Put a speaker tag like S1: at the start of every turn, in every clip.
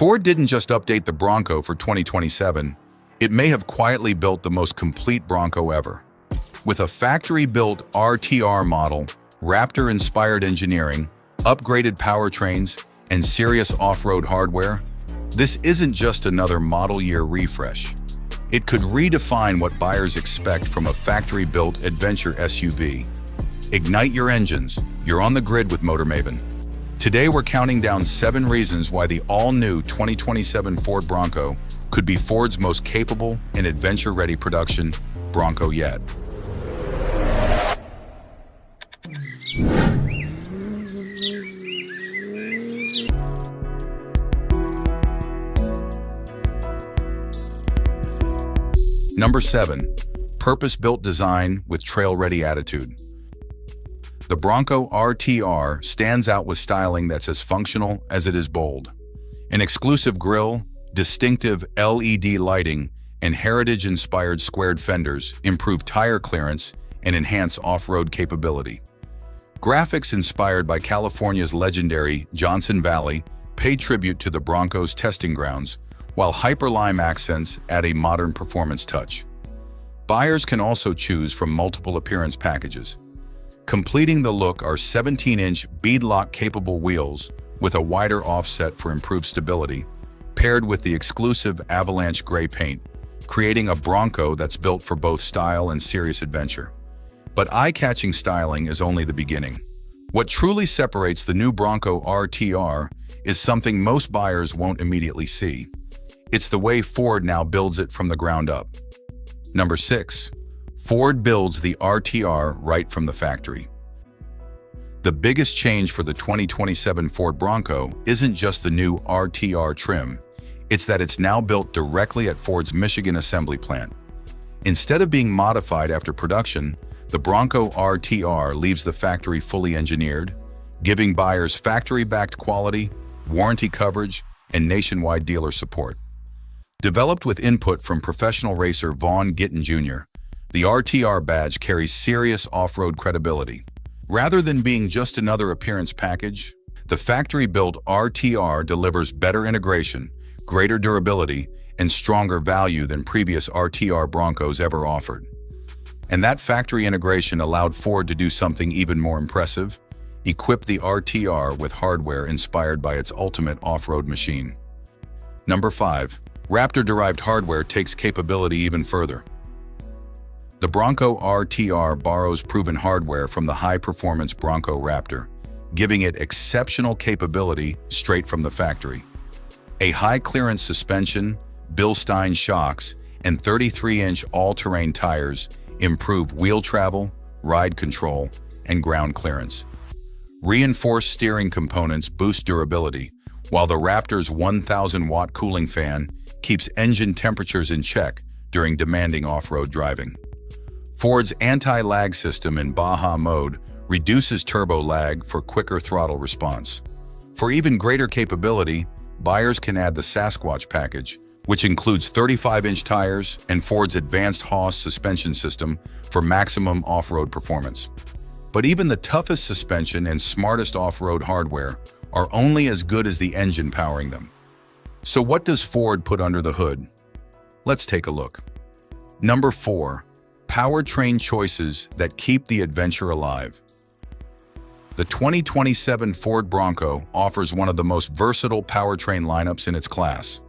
S1: Ford didn't just update the Bronco for 2027, it may have quietly built the most complete Bronco ever. With a factory-built RTR model, Raptor-inspired engineering, upgraded powertrains, and serious off-road hardware, this isn't just another model year refresh. It could redefine what buyers expect from a factory-built adventure SUV. Ignite your engines, you're on the grid with Maven. Today we're counting down 7 reasons why the all-new 2027 Ford Bronco could be Ford's most capable and adventure-ready production Bronco yet. Number 7. Purpose-built design with trail-ready attitude. The Bronco RTR stands out with styling that's as functional as it is bold. An exclusive grille, distinctive LED lighting, and heritage-inspired squared fenders improve tire clearance and enhance off-road capability. Graphics inspired by California's legendary Johnson Valley pay tribute to the Bronco's testing grounds, while Hyperlime accents add a modern performance touch. Buyers can also choose from multiple appearance packages. Completing the look are 17-inch beadlock-capable wheels with a wider offset for improved stability, paired with the exclusive Avalanche gray paint, creating a Bronco that's built for both style and serious adventure. But eye-catching styling is only the beginning. What truly separates the new Bronco RTR is something most buyers won't immediately see. It's the way Ford now builds it from the ground up. Number 6. Ford builds the RTR right from the factory. The biggest change for the 2027 Ford Bronco isn't just the new RTR trim, it's that it's now built directly at Ford's Michigan assembly plant. Instead of being modified after production, the Bronco RTR leaves the factory fully engineered, giving buyers factory-backed quality, warranty coverage, and nationwide dealer support. Developed with input from professional racer Vaughn Gittin Jr., the RTR badge carries serious off-road credibility. Rather than being just another appearance package, the factory-built RTR delivers better integration, greater durability, and stronger value than previous RTR Broncos ever offered. And that factory integration allowed Ford to do something even more impressive: equip the RTR with hardware inspired by its ultimate off-road machine. Number 5. Raptor-derived hardware takes capability even further. The Bronco RTR borrows proven hardware from the high-performance Bronco Raptor, giving it exceptional capability straight from the factory. A high-clearance suspension, Bilstein shocks, and 33-inch all-terrain tires improve wheel travel, ride control, and ground clearance. Reinforced steering components boost durability, while the Raptor's 1,000-watt cooling fan keeps engine temperatures in check during demanding off-road driving. Ford's anti-lag system in Baja mode reduces turbo lag for quicker throttle response. For even greater capability, buyers can add the Sasquatch package, which includes 35-inch tires and Ford's advanced Haas suspension system for maximum off-road performance. But even the toughest suspension and smartest off-road hardware are only as good as the engine powering them. So what does Ford put under the hood? Let's take a look. Number 4. Powertrain choices that keep the adventure alive. The 2027 Ford Bronco offers one of the most versatile powertrain lineups in its class.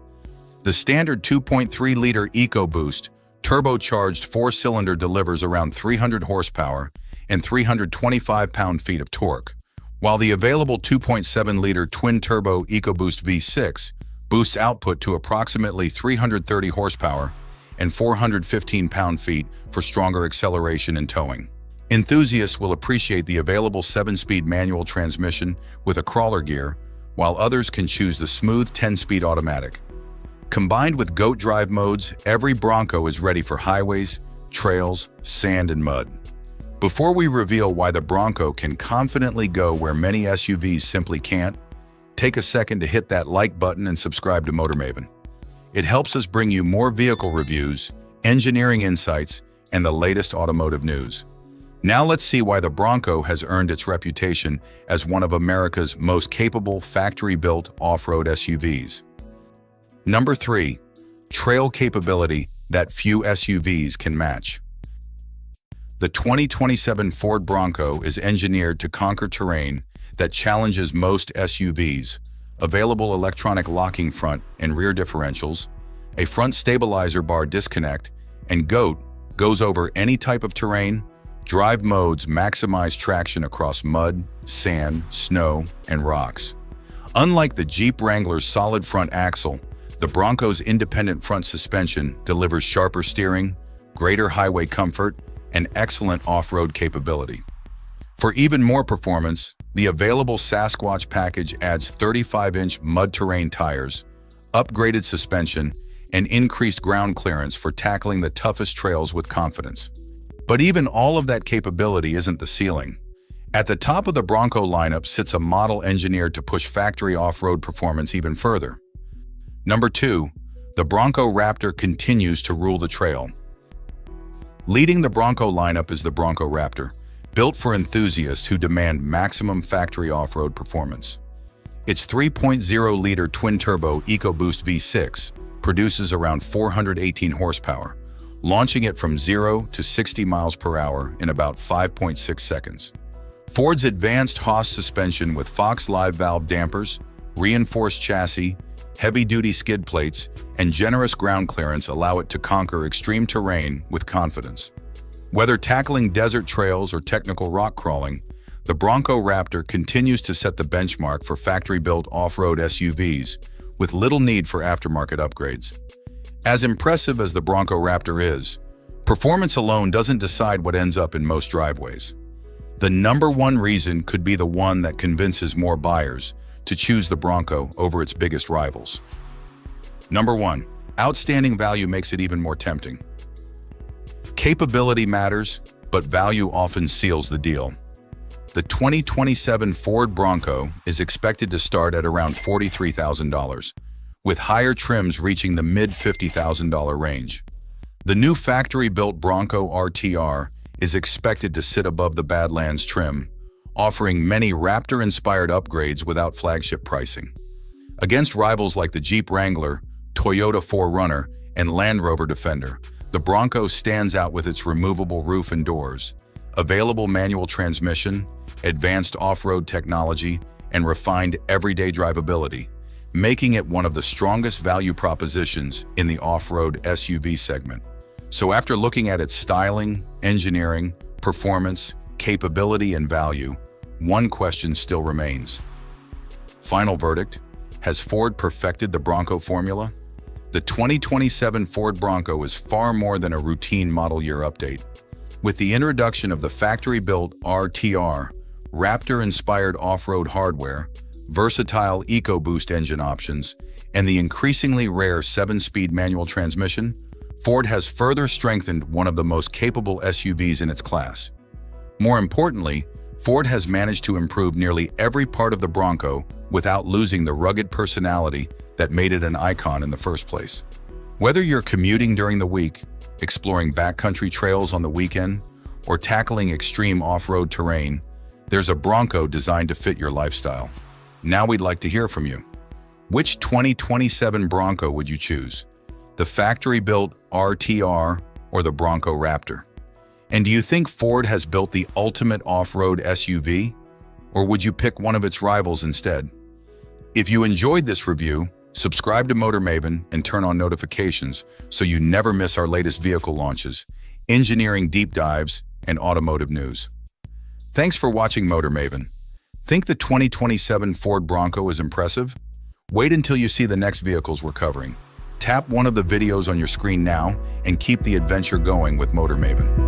S1: The standard 2.3-liter EcoBoost turbocharged 4-cylinder delivers around 300 horsepower and 325 pound-feet of torque, while the available 2.7-liter twin-turbo EcoBoost V6 boosts output to approximately 330 horsepower and 415 pound-feet for stronger acceleration and towing. Enthusiasts will appreciate the available 7-speed manual transmission with a crawler gear, while others can choose the smooth 10-speed automatic. Combined with GOAT drive modes, every Bronco is ready for highways, trails, sand, and mud. Before we reveal why the Bronco can confidently go where many SUVs simply can't, take a second to hit that like button and subscribe to Maven. It helps us bring you more vehicle reviews, engineering insights, and the latest automotive news. Now let's see why the Bronco has earned its reputation as one of America's most capable factory-built off-road SUVs. Number 3. Trail capability that few SUVs can match. The 2027 Ford Bronco is engineered to conquer terrain that challenges most SUVs. Available electronic locking front and rear differentials, a front stabilizer bar disconnect, and GOAT goes over any type of terrain. Drive modes maximize traction across mud, sand, snow, and rocks. Unlike the Jeep Wrangler's solid front axle, the Bronco's independent front suspension delivers sharper steering, greater highway comfort, and excellent off-road capability. For even more performance, the available Sasquatch package adds 35-inch mud-terrain tires, upgraded suspension, and increased ground clearance for tackling the toughest trails with confidence. But even all of that capability isn't the ceiling. At the top of the Bronco lineup sits a model engineered to push factory off-road performance even further. Number 2. The Bronco Raptor continues to rule the trail. Leading the Bronco lineup is the Bronco Raptor, built for enthusiasts who demand maximum factory off-road performance. Its 3.0-liter twin-turbo EcoBoost V6 produces around 418 horsepower, launching it from 0 to 60 miles per hour in about 5.6 seconds. Ford's advanced Haas suspension with Fox live valve dampers, reinforced chassis, heavy-duty skid plates, and generous ground clearance allow it to conquer extreme terrain with confidence. Whether tackling desert trails or technical rock crawling, the Bronco Raptor continues to set the benchmark for factory-built off-road SUVs with little need for aftermarket upgrades. As impressive as the Bronco Raptor is, performance alone doesn't decide what ends up in most driveways. The number one reason could be the one that convinces more buyers to choose the Bronco over its biggest rivals. Number 1. Outstanding value makes it even more tempting. Capability matters, but value often seals the deal. The 2027 Ford Bronco is expected to start at around $43,000, with higher trims reaching the mid-$50,000 range. The new factory-built Bronco RTR is expected to sit above the Badlands trim, offering many Raptor-inspired upgrades without flagship pricing. Against rivals like the Jeep Wrangler, Toyota 4Runner, and Land Rover Defender, the Bronco stands out with its removable roof and doors, available manual transmission, advanced off-road technology, and refined everyday drivability, making it one of the strongest value propositions in the off-road SUV segment. So after looking at its styling, engineering, performance, capability, and value, one question still remains. Final verdict: has Ford perfected the Bronco formula? The 2027 Ford Bronco is far more than a routine model year update. With the introduction of the factory-built RTR, Raptor-inspired off-road hardware, versatile EcoBoost engine options, and the increasingly rare 7-speed manual transmission, Ford has further strengthened one of the most capable SUVs in its class. More importantly, Ford has managed to improve nearly every part of the Bronco without losing the rugged personality that made it an icon in the first place. Whether you're commuting during the week, exploring backcountry trails on the weekend, or tackling extreme off-road terrain, there's a Bronco designed to fit your lifestyle. Now we'd like to hear from you. Which 2027 Bronco would you choose? The factory-built RTR or the Bronco Raptor? And do you think Ford has built the ultimate off-road SUV? Or would you pick one of its rivals instead? If you enjoyed this review, subscribe to Motor Maven and turn on notifications so you never miss our latest vehicle launches, engineering deep dives, and automotive news. Thanks for watching Motor Maven. Think the 2027 Ford Bronco is impressive? Wait until you see the next vehicles we're covering. Tap one of the videos on your screen now and keep the adventure going with Motor Maven.